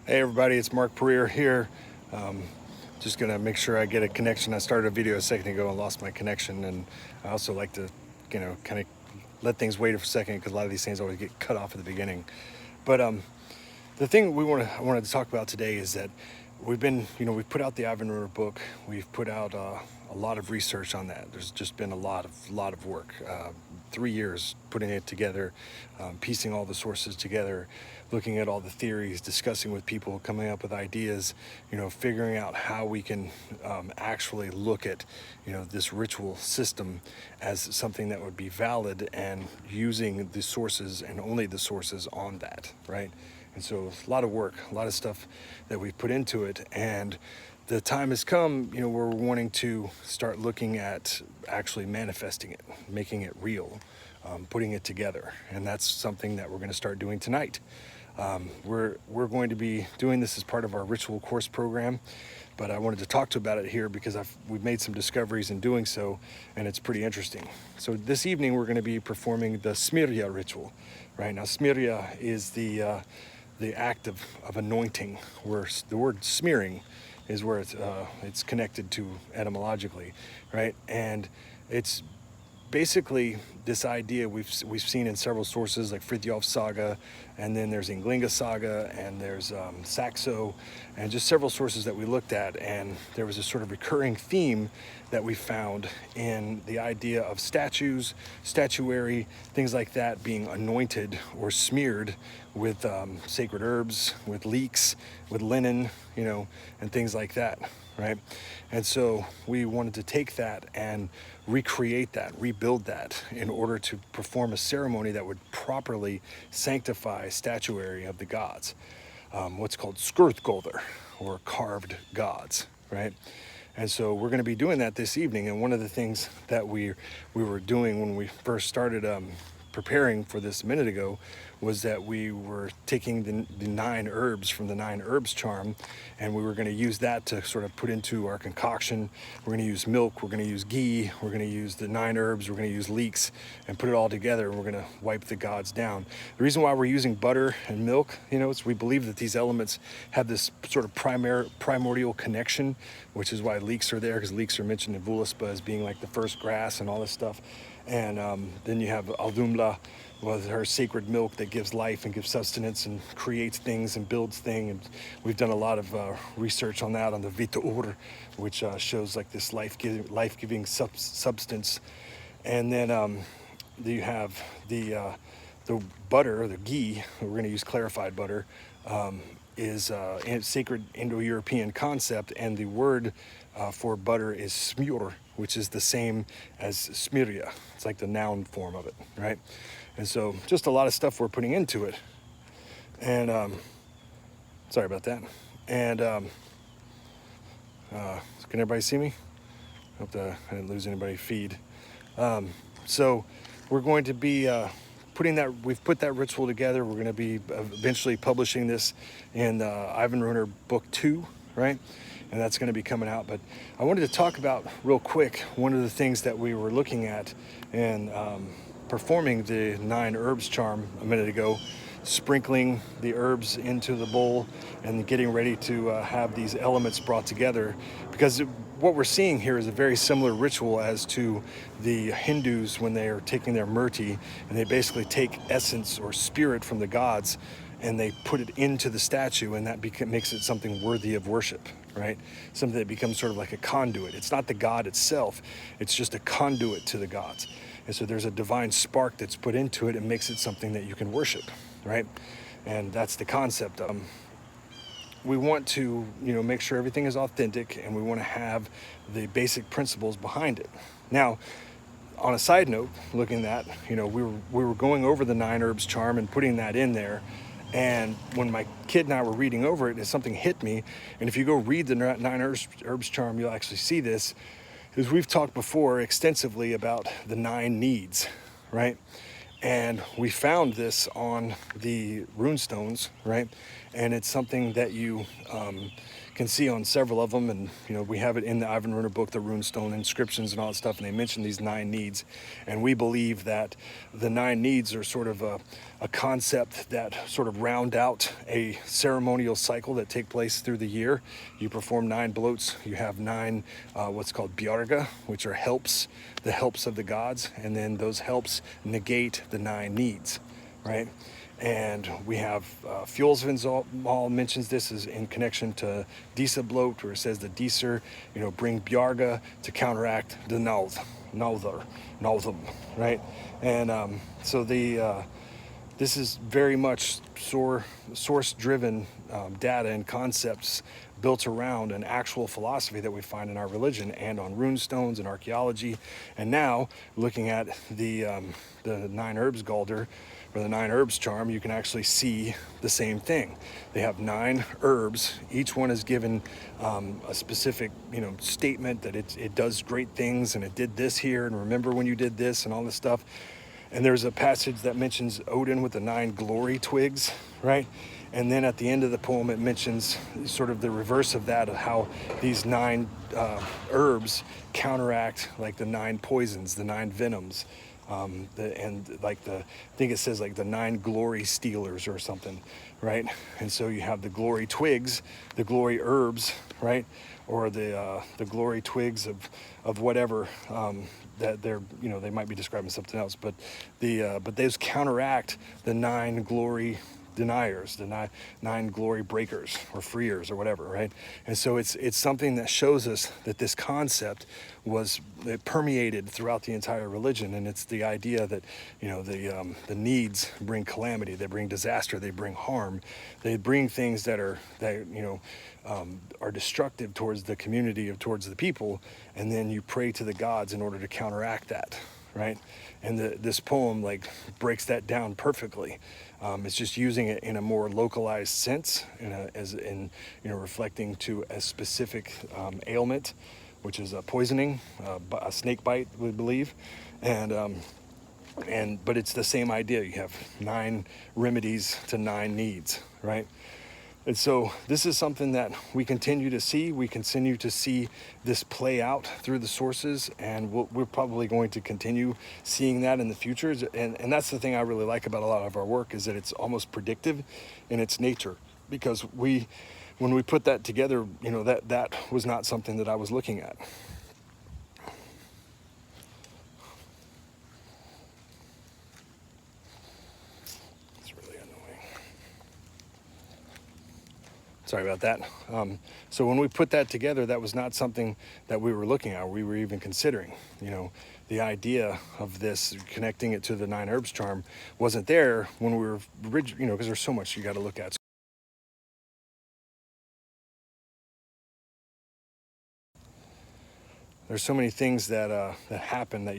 Hey everybody, it's Mark Pereira here. Um, just gonna make sure I get a connection. I started a video a second ago and lost my connection, and I also like to, kind of let things wait for a second because a lot of these things always get cut off at the beginning. But the thing I wanted to talk about today is that we've put out the Ivan Runer book. We've put out a lot of research on that. There's just been a lot of work. 3 years putting it together, piecing all the sources together, looking at all the theories, discussing with people, coming up with ideas, figuring out how we can actually look at, this ritual system as something that would be valid and using the sources and only the sources on that, right? And so a lot of work, a lot of stuff that we've put into it. And the time has come, we're wanting to start looking at actually manifesting it, making it real, putting it together. And that's something that we're going to start doing tonight. We're going to be doing this as part of our ritual course program, but I wanted to talk to you about it here because we've made some discoveries in doing so, and it's pretty interesting. So this evening we're going to be performing the Smirya ritual. Right now, Smirya is the act of anointing, where the word smearing is where it's connected to etymologically, right? And it's basically this idea we've seen in several sources like Fridtjof's saga, and then there's Ynglinga saga, and there's Saxo, and just several sources that we looked at. And there was a sort of recurring theme that we found in the idea of statues, statuary, things like that being anointed or smeared with sacred herbs, with leeks, with linen, and things like that, right? And so we wanted to take that and recreate that, rebuild that in order to perform a ceremony that would properly sanctify statuary of the gods, what's called skurthgolder, or carved gods, right? And so we're going to be doing that this evening. And one of the things that we were doing when we first started preparing for this a minute ago was that we were taking the 9 herbs from the 9 herbs charm, and we were going to use that to sort of put into our concoction. We're going to use milk, we're going to use ghee, we're going to use the 9 herbs, we're going to use leeks, and put it all together, and we're going to wipe the gods down. The reason why we're using butter and milk, is we believe that these elements have this sort of primordial connection, which is why leeks are there, because leeks are mentioned in Voluspa as being like the first grass and all this stuff. And then you have Aldumla with her sacred milk that gives life and gives sustenance and creates things and builds things. And we've done a lot of research on that, on the Vita Ur, which shows like this life-giving substance. And then you have the butter, the ghee. We're going to use clarified butter. Is a sacred Indo-European concept, and the word for butter is smur, which is the same as smirya. It's like the noun form of it, right? And so just a lot of stuff we're putting into it. And sorry about that. And can everybody see me? Hope I didn't lose anybody feed. So we're going to be we've put that ritual together. We're going to be eventually publishing this in Ivan Runer book 2, right? And that's going to be coming out. But I wanted to talk about real quick one of the things that we were looking at in performing the 9 herbs charm a minute ago, sprinkling the herbs into the bowl and getting ready to have these elements brought together, because what we're seeing here is a very similar ritual as to the Hindus when they are taking their murti, and they basically take essence or spirit from the gods and they put it into the statue, and that makes it something worthy of worship, right? Something that becomes sort of like a conduit. It's not the god itself, it's just a conduit to the gods. And so there's a divine spark that's put into it and makes it something that you can worship, right? And that's the concept. We want to, make sure everything is authentic, and we want to have the basic principles behind it. Now, on a side note, looking at that, we were going over the 9 herbs charm and putting that in there. And when my kid and I were reading over it, something hit me. And if you go read the 9 herbs charm, you'll actually see this. Is we've talked before extensively about the 9 needs, right? And we found this on the runestones, right? And it's something that you can see on several of them, and we have it in the Ivan Runer book, the runestone inscriptions and all that stuff, and they mention these 9 needs, and we believe that the 9 needs are sort of a concept that sort of round out a ceremonial cycle that take place through the year. You perform 9 bloats, you have 9 what's called bjarga, which are helps, the helps of the gods, and then those helps negate the 9 needs, right? And we have Fjolsvin's mentions this is in connection to Disa bloat, where it says the Diser, bring bjarga to counteract the Nalthum, right? And so this is very much source-driven data and concepts built around an actual philosophy that we find in our religion and on runestones and archaeology. And now, looking at the 9 herbs Galder, or the 9 herbs charm, you can actually see the same thing. They have 9 herbs. Each one is given a specific, statement that it does great things, and it did this here, and remember when you did this, and all this stuff. And there's a passage that mentions Odin with the 9 glory twigs, right? And then at the end of the poem, it mentions sort of the reverse of that, of how these 9 herbs counteract like the 9 poisons, the 9 venoms, I think it says like the 9 glory stealers or something, right? And so you have the glory twigs, the glory herbs, right? Or the glory twigs of whatever that they're, they might be describing something else, but those counteract the 9 glory deniers, the 9 glory breakers or freers or whatever, right? And so it's something that shows us that this concept it permeated throughout the entire religion, and it's the idea that the needs bring calamity, they bring disaster, they bring harm, they bring things that are destructive towards the community, towards the people, and then you pray to the gods in order to counteract that, right? And this poem breaks that down perfectly. It's just using it in a more localized sense, reflecting to a specific ailment, which is a poisoning, a snake bite, we believe, but it's the same idea. You have 9 remedies to 9 needs, right? And so this is something that we continue to see. We continue to see this play out through the sources, and we're probably going to continue seeing that in the future. And that's the thing I really like about a lot of our work, is that it's almost predictive in its nature. Because when we put that together, that was not something that I was looking at. Sorry about that. So when we put that together, that was not something that we were looking at, or we were even considering. The idea of this, connecting it to the 9 herbs charm, wasn't there when we were, because there's so much you got to look at. There's so many things that happen that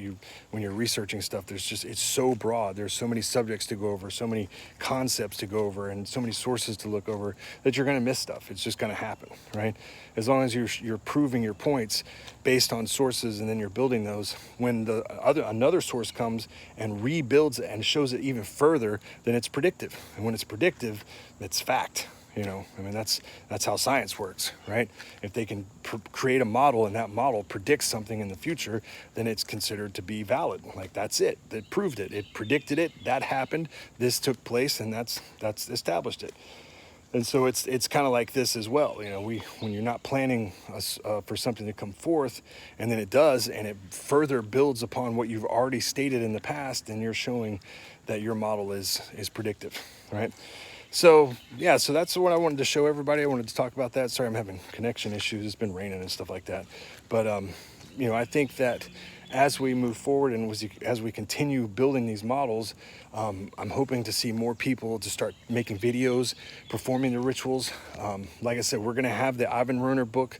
when you're researching stuff, it's so broad. There's so many subjects to go over, so many concepts to go over, and so many sources to look over, that you're going to miss stuff. It's just going to happen, right? As long as you're proving your points based on sources, and then you're building those, when another source comes and rebuilds it and shows it even further, then it's predictive. And when it's predictive, it's fact. That's how science works, right? If they can create a model, and that model predicts something in the future, then it's considered to be valid. That's it. It proved it. It predicted it. That happened. This took place, and that's established it. And so it's kind of like this as well. When you're not planning for something to come forth, and then it does, and it further builds upon what you've already stated in the past, then you're showing that your model is predictive, right? So that's what I wanted to show everybody. I wanted to talk about that. Sorry, I'm having connection issues. It's been raining and stuff like that. But, I think that as we move forward and as we continue building these models, I'm hoping to see more people to start making videos, performing the rituals. Like I said, we're going to have the Ivan Runer book,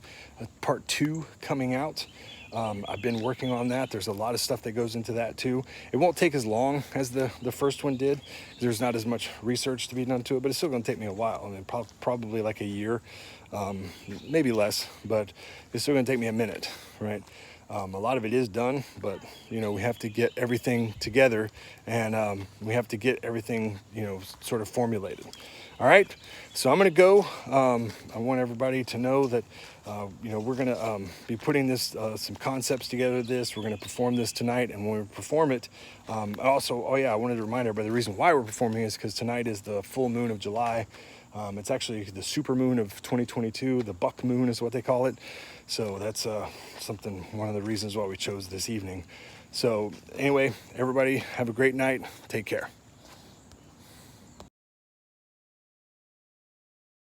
part 2, coming out. I've been working on that. There's a lot of stuff that goes into that too. It won't take as long as the first one did. There's not as much research to be done to it, but it's still going to take me a while. Probably like a year, maybe less, but it's still going to take me a minute, right? A lot of it is done, but you know, we have to get everything together, and we have to get everything, you know, sort of formulated. All right, so I'm gonna go. I want everybody to know that you know, we're gonna be putting this some concepts together. We're gonna perform this tonight, and when we perform it, also, oh yeah, I wanted to remind everybody the reason why we're performing is because tonight is the full moon of July. It's actually the super moon of 2022. The buck moon is what they call it. So that's one of the reasons why we chose this evening. So anyway, everybody have a great night. Take care.